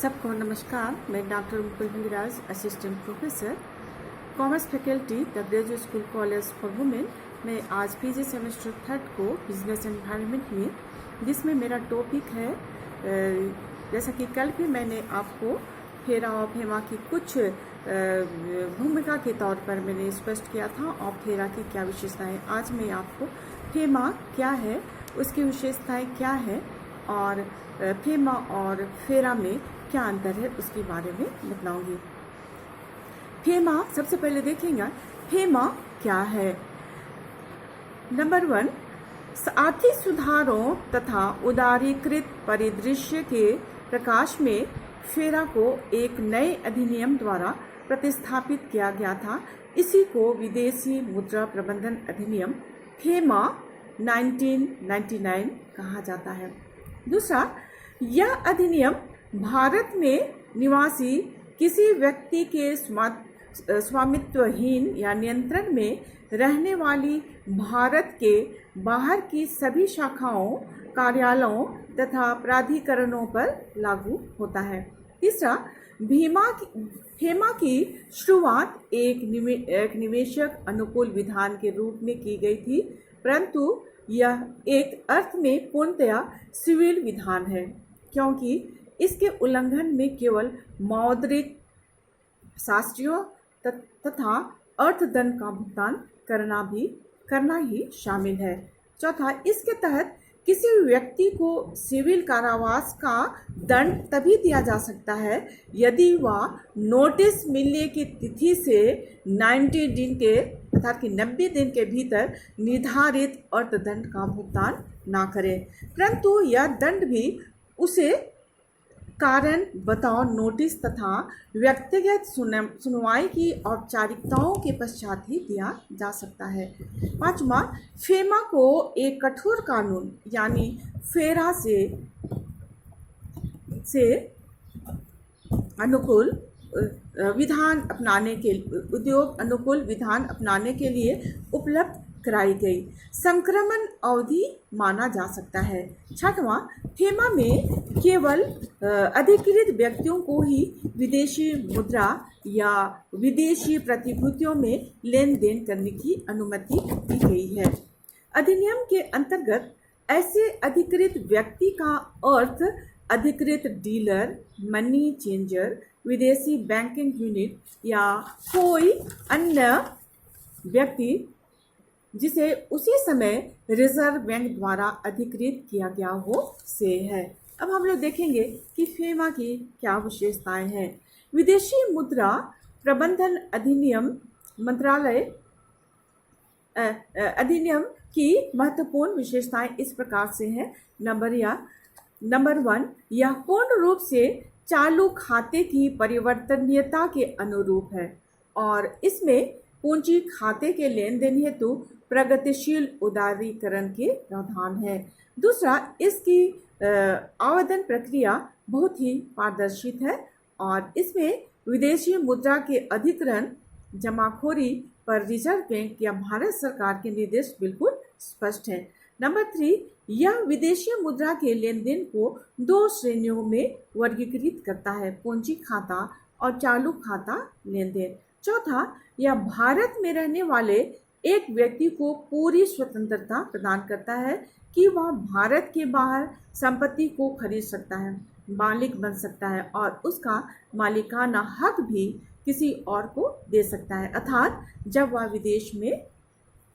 सबको नमस्कार। मैं doctor Mukul Hingraj, assistant professor commerce faculty the graduate school college for women. मैं आज पीजी सेमेस्टर 3 को बिजनेस एनवायरनमेंट में, जिसमें मेरा टॉपिक है जैसा कि कल भी मैंने आपको फेरा और फेमा की कुछ भूमिका के तौर पर मैंने स्पष्ट किया था और फेरा की क्या विशेषताएं। आज मैं आपको फेमा क्या है, उसकी विशेषताएं क्या है और फेमा और फेरा में क्या अंतर है उसके बारे में बताऊंगी। फेमा सबसे पहले देखेंगे, फेमा क्या है। नंबर 1, आर्थिक सुधारों तथा उदारीकृत परिदृश्य के प्रकाश में फेरा को एक नए अधिनियम द्वारा प्रतिस्थापित किया गया था। इसी को विदेशी मुद्रा प्रबंधन अधिनियम फेमा 1999 कहा जाता है। दूसरा, यह अधिनियम भारत में निवासी किसी व्यक्ति के स्वामित्वहीन या नियंत्रण में रहने वाली भारत के बाहर की सभी शाखाओं, कार्यालयों तथा प्राधिकरणों पर लागू होता है। तीसरा, फेमा की शुरुआत एक निवेशक अनुकूल विधान के रूप में की गई थी, परंतु यह एक अर्थ में पूर्णतया सिविल विधान है, क्योंकि इसके उल्लंघन में केवल मौद्रिक, शास्त्रीय तथा अर्थदंड का भुगतान करना ही शामिल है। चौथा, इसके तहत किसी व्यक्ति को सिविल कारावास का दंड तभी दिया जा सकता है यदि वह नोटिस मिलने की तिथि से 90 दिन के अर्थात कि 90 दिन के भीतर निर्धारित अर्थदंड का भुगतान ना करे, परंतु यह दंड भी उसे कारण बताओ नोटिस तथा व्यक्तिगत सुनवाई की औपचारिकताओं के पश्चात ही दिया जा सकता है। पांचवा, फेमा को एक कठोर कानून यानी फेरा से अनुकूल विधान अपनाने के लिए उपलब्ध कराई गई संक्रमण अवधि माना जा सकता है। छठवां, फेमा में केवल अधिकृत व्यक्तियों को ही विदेशी मुद्रा या विदेशी प्रतिभूतियों में लेन देन करने की अनुमति दी गई है। अधिनियम के अंतर्गत ऐसे अधिकृत व्यक्ति का अर्थ अधिकृत डीलर, मनी चेंजर, विदेशी बैंकिंग यूनिट या कोई अन्य व्यक्ति जिसे उसी समय रिजर्व बैंक द्वारा अधिकृत किया गया हो से है। अब हम लोग देखेंगे कि फेमा की क्या विशेषताएं हैं। विदेशी मुद्रा प्रबंधन अधिनियम की महत्वपूर्ण विशेषताएं इस प्रकार से हैं। नंबर 1, यह पूर्ण रूप से चालू खाते की परिवर्तनीयता के अनुरूप है और इसमें पूंजी खाते के लेन देन हेतु प्रगतिशील उदारीकरण के प्रावधान है। दूसरा, इसकी आवेदन प्रक्रिया बहुत ही पारदर्शी है और इसमें विदेशी मुद्रा के अधिग्रहण, जमाखोरी पर रिजर्व बैंक या भारत सरकार के निर्देश बिल्कुल स्पष्ट हैं। नंबर 3, यह विदेशी मुद्रा के लेन देन को 2 श्रेणियों में वर्गीकृत करता है, पूंजी खाता और चालू खाता लेन देन। चौथा, यह भारत में रहने वाले एक व्यक्ति को पूरी स्वतंत्रता प्रदान करता है कि वह भारत के बाहर संपत्ति को खरीद सकता है, मालिक बन सकता है और उसका मालिकाना हक भी किसी और को दे सकता है, अर्थात जब वह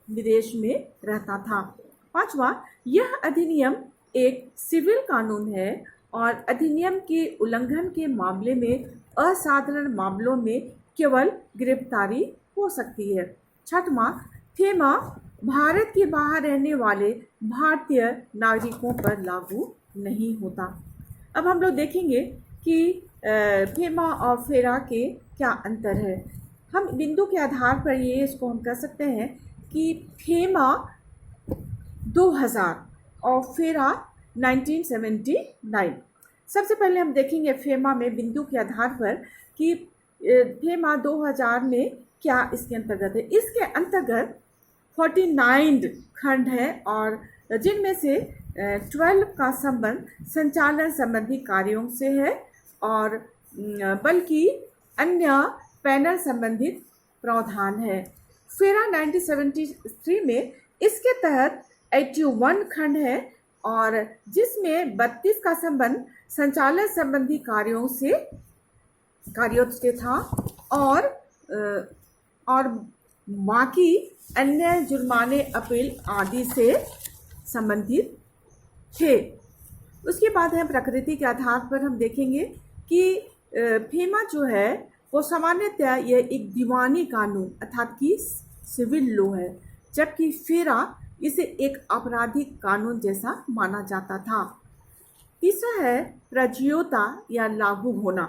विदेश में रहता था। पांचवा, यह अधिनियम एक सिविल कानून है और अधिनियम के उल्लंघन के मामले में असाधारण मामलों में केवल गिरफ्तारी हो सकती है। छठवां, फेमा भारत के बाहर रहने वाले भारतीय नागरिकों पर लागू नहीं होता। अब हम लोग देखेंगे कि फेमा और फेरा के क्या अंतर है। हम बिंदु के आधार पर इसको हम कह सकते हैं कि फेमा 2000 और फेरा 1979। सबसे पहले हम देखेंगे फेमा में बिंदु के आधार पर कि फेमा 2000 में क्या इसके अंतर्गत है। इसके अंतर्गत 49 खंड है और जिनमें से 12 का संबंध संचालन संबंधी कार्यों से है और बल्कि अन्य पैनल संबंधित प्रावधान है। फेरा 1973 में इसके तहत 81 खंड है और जिसमें 32 का संबंध संचालन संबंधी कार्यों से था और बाकी अन्य जुर्माने, अपील आदि से संबंधित थे। उसके बाद हम प्रकृति के आधार पर हम देखेंगे कि फेमा जो है वो सामान्यतः यह एक दीवानी कानून अर्थात कि सिविल लॉ है, जबकि फेरा इसे एक आपराधिक कानून जैसा माना जाता था। तीसरा है प्रज्ञोता या लागू होना।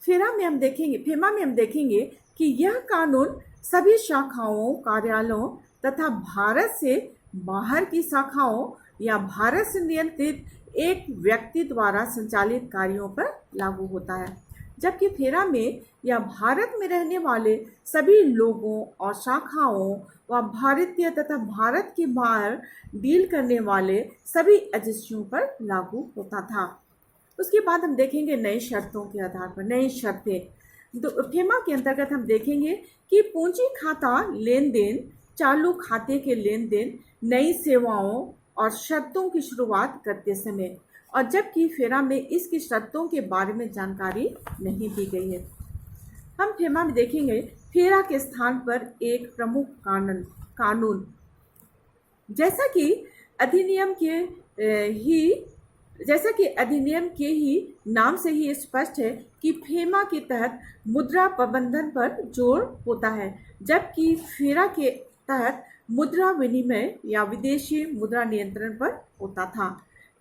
फेमा में हम देखेंगे कि यह कानून सभी शाखाओं, कार्यालयों तथा भारत से बाहर की शाखाओं या भारत से नियंत्रित एक व्यक्ति द्वारा संचालित कार्यों पर लागू होता है, जबकि फेरा में यह भारत में रहने वाले सभी लोगों और शाखाओं व भारतीय तथा भारत के बाहर डील करने वाले सभी एजेंसियों पर लागू होता था। उसके बाद हम देखेंगे नई शर्तों के आधार पर नई शर्तें। तो फेमा के अंतर्गत हम देखेंगे कि पूंजी खाता लेन देन, चालू खाते के लेन देन, नई सेवाओं और शर्तों की शुरुआत करते समय, और जबकि फेरा में इसकी शर्तों के बारे में जानकारी नहीं दी गई है। हम फेमा में देखेंगे फेरा के स्थान पर एक प्रमुख कानून जैसा कि अधिनियम के ही नाम से ही स्पष्ट है कि फेमा के तहत मुद्रा प्रबंधन पर जोर होता है, जबकि फेरा के तहत मुद्रा विनिमय या विदेशी मुद्रा नियंत्रण पर होता था।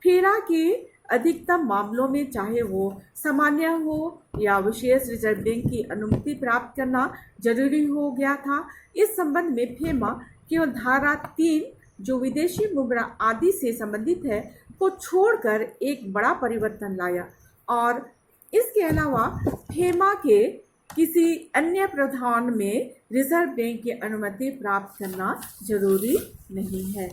फेरा के अधिकतम मामलों में चाहे वो सामान्य हो या विशेष रिजर्व बैंक की अनुमति प्राप्त करना जरूरी हो गया था। इस संबंध में फेमा केवल धारा 3 जो विदेशी मुद्रा आदि से संबंधित है को छोड़कर एक बड़ा परिवर्तन लाया, और इसके अलावा फेमा के किसी अन्य प्रावधान में रिजर्व बैंक की अनुमति प्राप्त करना जरूरी नहीं है।